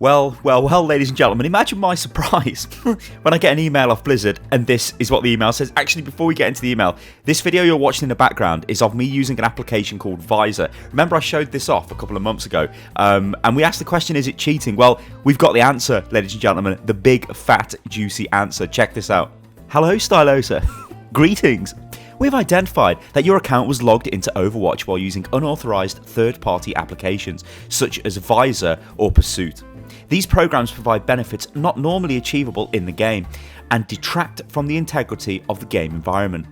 Well, ladies and gentlemen, imagine my surprise when I get an email off Blizzard and this is what the email says. Actually, before we get into the email, this video you're watching in the background is of me using an application called Visor. Remember, I showed this off a couple of months ago, and we asked the question, is it cheating? Well, we've got the answer, ladies and gentlemen, the big, fat, juicy answer. Check this out. Hello, Stylosa. Greetings. We've identified that your account was logged into Overwatch while using unauthorized third-party applications such as Visor or Persuit. These programs provide benefits not normally achievable in the game and detract from the integrity of the game environment.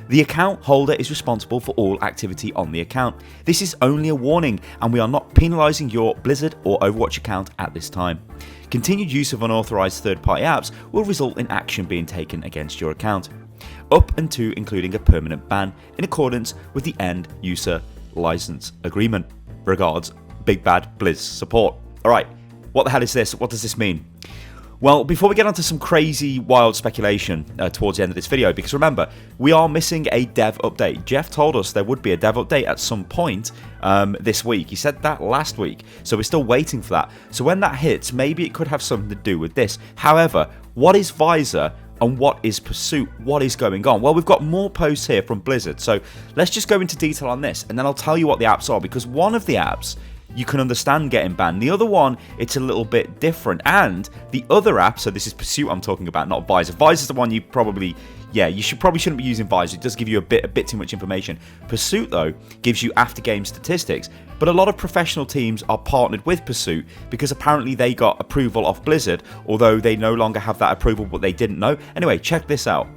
The account holder is responsible for all activity on the account. This is only a warning, and we are not penalising your Blizzard or Overwatch account at this time. Continued use of unauthorized third-party apps will result in action being taken against your account, up and to including a permanent ban in accordance with the end user license agreement. Regards, Big Bad Blizz support. Alright, what the hell is this? What does this mean? Well, before we get onto some crazy, wild speculation towards the end of this video, because remember, we are missing a dev update. Jeff told us there would be a dev update at some point this week. He said that last week, so we're still waiting for that. So when that hits, maybe it could have something to do with this. However, what is Visor and what is Persuit? What is going on? Well, we've got more posts here from Blizzard, so let's just go into detail on this, and then I'll tell you what the apps are, because one of the apps you can understand getting banned. The other one, it's a little bit different. And the other app, so this is Persuit I'm talking about, not Visor. Visor's the one you probably, you shouldn't be using Visor. It does give you a bit too much information. Persuit, though, gives you after-game statistics. But a lot of professional teams are partnered with Persuit because apparently they got approval off Blizzard, although they no longer have that approval, but they didn't know. Anyway, check this out.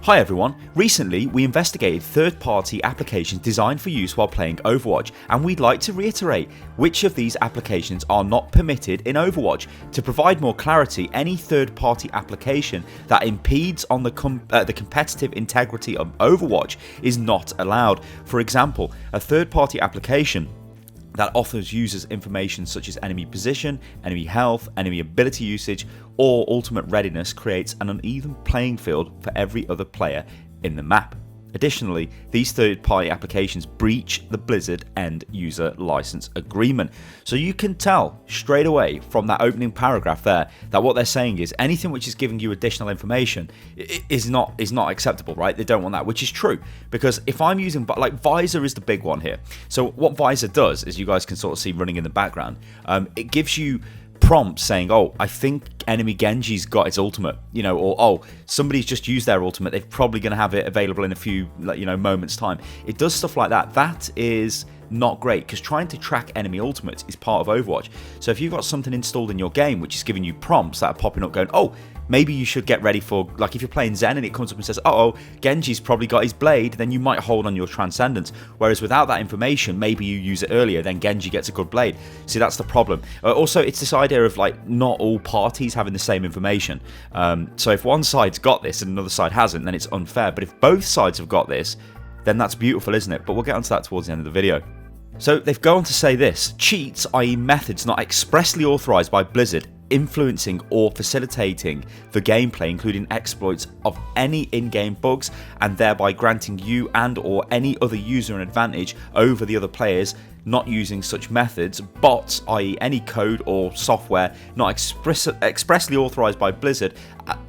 Hi everyone, recently we investigated third-party applications designed for use while playing Overwatch, and we'd like to reiterate which of these applications are not permitted in Overwatch. To provide more clarity, any third-party application that impedes on the competitive integrity of Overwatch is not allowed. For example, a third-party application that offers users information such as enemy position, enemy health, enemy ability usage, or ultimate readiness creates an uneven playing field for every other player in the map. Additionally, these third-party applications breach the Blizzard end user license agreement. So you can tell straight away from that opening paragraph there that what they're saying is anything which is giving you additional information is not acceptable, right? They don't want that, which is true, because if I'm using, like, Visor is the big one here. So what Visor does, as you guys can sort of see running in the background, it gives you prompts saying, oh, I think enemy Genji's got its ultimate, or oh, somebody's just used their ultimate, they're probably going to have it available in a few moments time. It does stuff like that. That is not great, because trying to track enemy ultimates is part of Overwatch. So if you've got something installed in your game which is giving you prompts that are popping up going, oh, maybe you should get ready for, like if you're playing Zen and it comes up and says, oh, Genji's probably got his blade, then you might hold on your Transcendence. Whereas without that information, maybe you use it earlier, then Genji gets a good blade. See, that's the problem. Also, it's this idea of like not all parties having the same information. So if one side's got this and another side hasn't, then it's unfair. But if both sides have got this, then that's beautiful, isn't it? But we'll get onto that towards the end of the video. So they've gone on to say this: cheats, i.e. methods not expressly authorized by Blizzard, influencing or facilitating the gameplay, including exploits of any in-game bugs, and thereby granting you and or any other user an advantage over the other players. Not using such methods, bots, i.e. any code or software not expressly authorized by Blizzard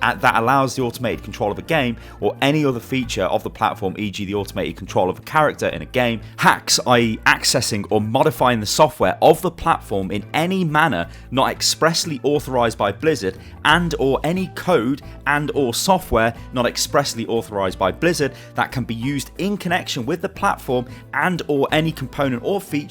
that allows the automated control of a game or any other feature of the platform, e.g. the automated control of a character in a game. Hacks, i.e. accessing or modifying the software of the platform in any manner not expressly authorized by Blizzard, and or any code and or software not expressly authorized by Blizzard that can be used in connection with the platform and or any component or feature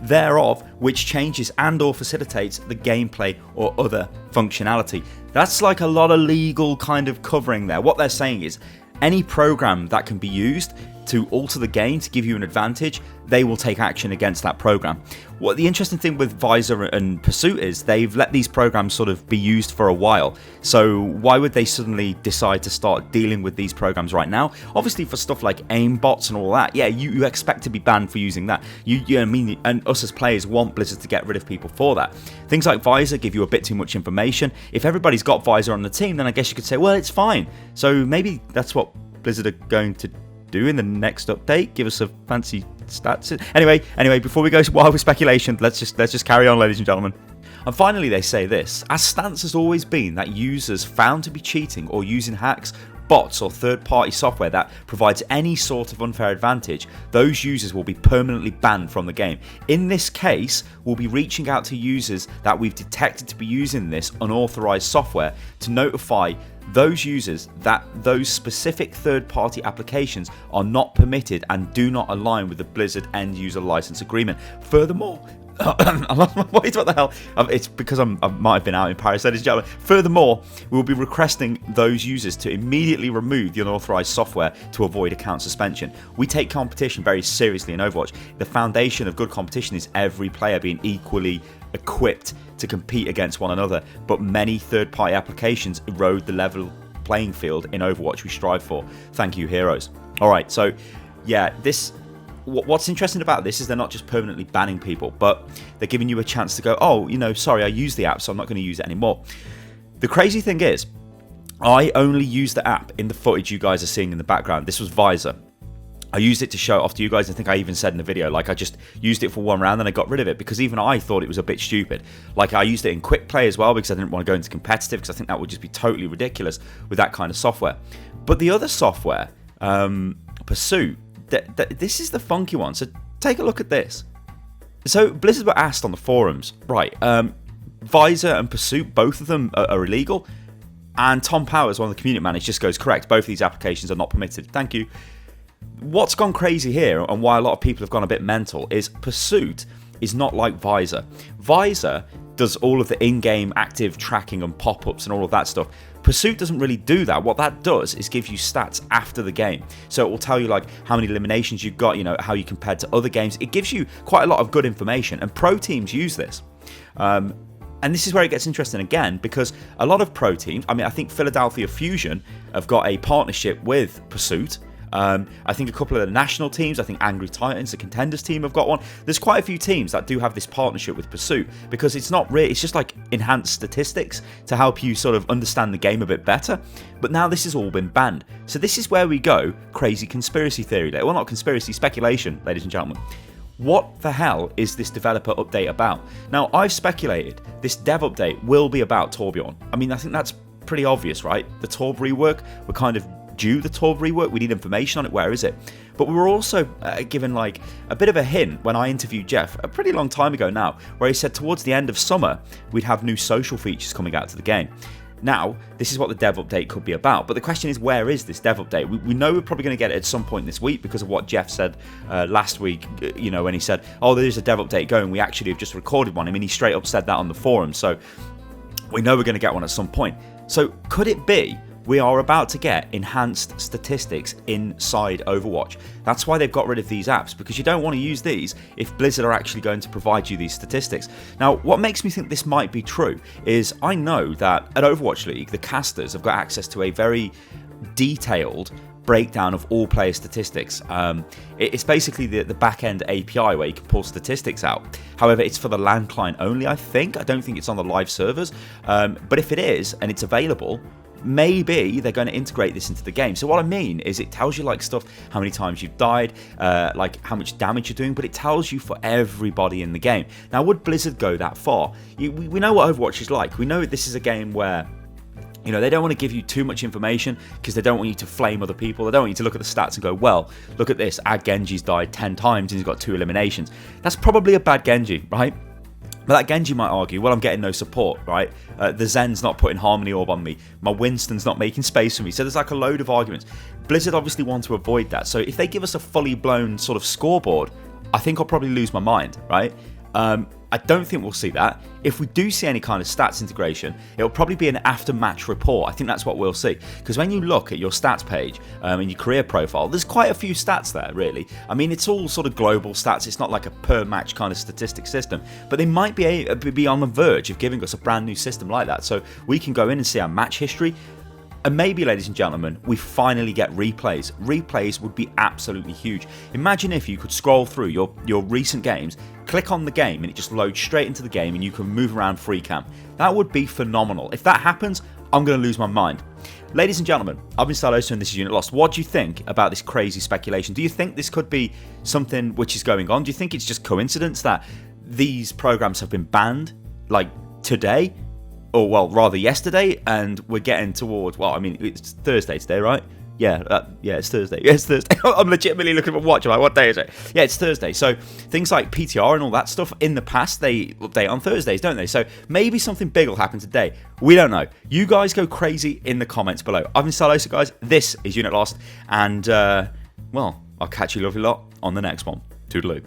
thereof which changes and or facilitates the gameplay or other functionality. That's like a lot of legal kind of covering there. What they're saying is any program that can be used to alter the game to give you an advantage, they will take action against that program. What the interesting thing with Visor and Persuit is they've let these programs sort of be used for a while. So why would they suddenly decide to start dealing with these programs right now? Obviously for stuff like aim bots and all that, yeah, you expect to be banned for using that. And us as players want Blizzard to get rid of people for that. Things like Visor give you a bit too much information. If everybody's got Visor on the team, then I guess you could say, well, it's fine. So maybe that's what Blizzard are going to do in the next update. Give us a fancy stats. Anyway, before we go wild with speculation, let's just carry on, ladies and gentlemen. And finally, they say this: our stance has always been that users found to be cheating or using hacks, bots or third-party software that provides any sort of unfair advantage, those users will be permanently banned from the game. In this case, we'll be reaching out to users that we've detected to be using this unauthorized software to notify those users that those specific third-party applications are not permitted and do not align with the Blizzard end-user license agreement. Furthermore, I lost my voice, what the hell? It's because I might have been out in Paris, ladies and gentlemen. Furthermore, we will be requesting those users to immediately remove the unauthorized software to avoid account suspension. We take competition very seriously in Overwatch. The foundation of good competition is every player being equally equipped to compete against one another, but many third-party applications erode the level playing field in Overwatch we strive for. Thank you, heroes. Alright, so yeah, what's interesting about this is they're not just permanently banning people, but they're giving you a chance to go, oh, sorry, I use the app, so I'm not going to use it anymore. The crazy thing is, I only use the app in the footage you guys are seeing in the background. This was Visor. I used it to show it off to you guys. I think I even said in the video, like, I just used it for one round and I got rid of it because even I thought it was a bit stupid. Like, I used it in quick play as well because I didn't want to go into competitive because I think that would just be totally ridiculous with that kind of software. But the other software, Persuit, this is the funky one. So take a look at this. So Blizzard were asked on the forums, right, Visor and Persuit, both of them are illegal. And Tom Powers, one of the community managers, just goes, correct, both of these applications are not permitted. Thank you. What's gone crazy here, and why a lot of people have gone a bit mental, is Persuit is not like Visor. Visor does all of the in-game active tracking and pop-ups and all of that stuff. Persuit doesn't really do that. What that does is give you stats after the game. So it will tell you like how many eliminations you've got, how you compared to other games. It gives you quite a lot of good information, and pro teams use this. And this is where it gets interesting again, because a lot of pro teams, I think Philadelphia Fusion have got a partnership with Persuit. I think a couple of the national teams, I think Angry Titans, the Contenders team, have got one. There's quite a few teams that do have this partnership with Persuit because it's not really, it's just like enhanced statistics to help you sort of understand the game a bit better. But now this has all been banned. So this is where we go crazy conspiracy theory. Well, not conspiracy, speculation, ladies and gentlemen. What the hell is this developer update about? Now, I've speculated this dev update will be about Torbjorn. I think that's pretty obvious, right? The Torb rework, we're kind of due the Torb rework. We need information on it. Where is it? But we were also given like a bit of a hint when I interviewed Jeff a pretty long time ago now, where he said towards the end of summer we'd have new social features coming out to the game. Now, this is what the dev update could be about, but the question is, where is this dev update? We know we're probably going to get it at some point this week because of what Jeff said last week, when he said, oh, there's a dev update going, we actually have just recorded one. He straight up said that on the forum, so we know we're going to get one at some point. So could it be we are about to get enhanced statistics inside Overwatch? That's why they've got rid of these apps, because you don't want to use these if Blizzard are actually going to provide you these statistics. Now, what makes me think this might be true is I know that at Overwatch League, the casters have got access to a very detailed breakdown of all player statistics. It's basically the back-end API where you can pull statistics out. However, it's for the LAN client only, I think. I don't think it's on the live servers. But if it is, and it's available, maybe they're going to integrate this into the game. So what I mean is it tells you like stuff, how many times you've died, like how much damage you're doing, but it tells you for everybody in the game. Now, would Blizzard go that far? We know what Overwatch is like. We know this is a game where they don't want to give you too much information because they don't want you to flame other people. They don't want you to look at the stats and go, well, look at this, our Genji's died 10 times and he's got 2 eliminations. That's probably a bad Genji, right? But that Genji might argue, well, I'm getting no support, right? The Zen's not putting Harmony Orb on me. My Winston's not making space for me. So there's like a load of arguments. Blizzard obviously want to avoid that. So if they give us a fully blown sort of scoreboard, I think I'll probably lose my mind, right? I don't think we'll see that. If we do see any kind of stats integration, it'll probably be an after-match report. I think that's what we'll see. Because when you look at your stats page and your career profile, there's quite a few stats there, really. It's all sort of global stats. It's not like a per-match kind of statistic system. But they might be on the verge of giving us a brand new system like that. So we can go in and see our match history. And maybe, ladies and gentlemen, we finally get replays. Replays would be absolutely huge. Imagine if you could scroll through your recent games, click on the game, and it just loads straight into the game and you can move around free cam. That would be phenomenal. If that happens, I'm going to lose my mind. Ladies and gentlemen, I've been Stylosa and this is Unit Lost. What do you think about this crazy speculation? Do you think this could be something which is going on? Do you think it's just coincidence that these programs have been banned, like, today, or well, rather yesterday, and we're getting towards, well, I mean, it's Thursday today, right? Yeah, it's Thursday. Yeah, it's Thursday. I'm legitimately looking at my watch. I'm like, what day is it? Yeah, it's Thursday. So things like PTR and all that stuff in the past, they update on Thursdays, don't they? So maybe something big will happen today. We don't know. You guys go crazy in the comments below. I've been Stylosa, guys. This is Unit Lost. And, well, I'll catch you lovely lot on the next one. Toodaloo.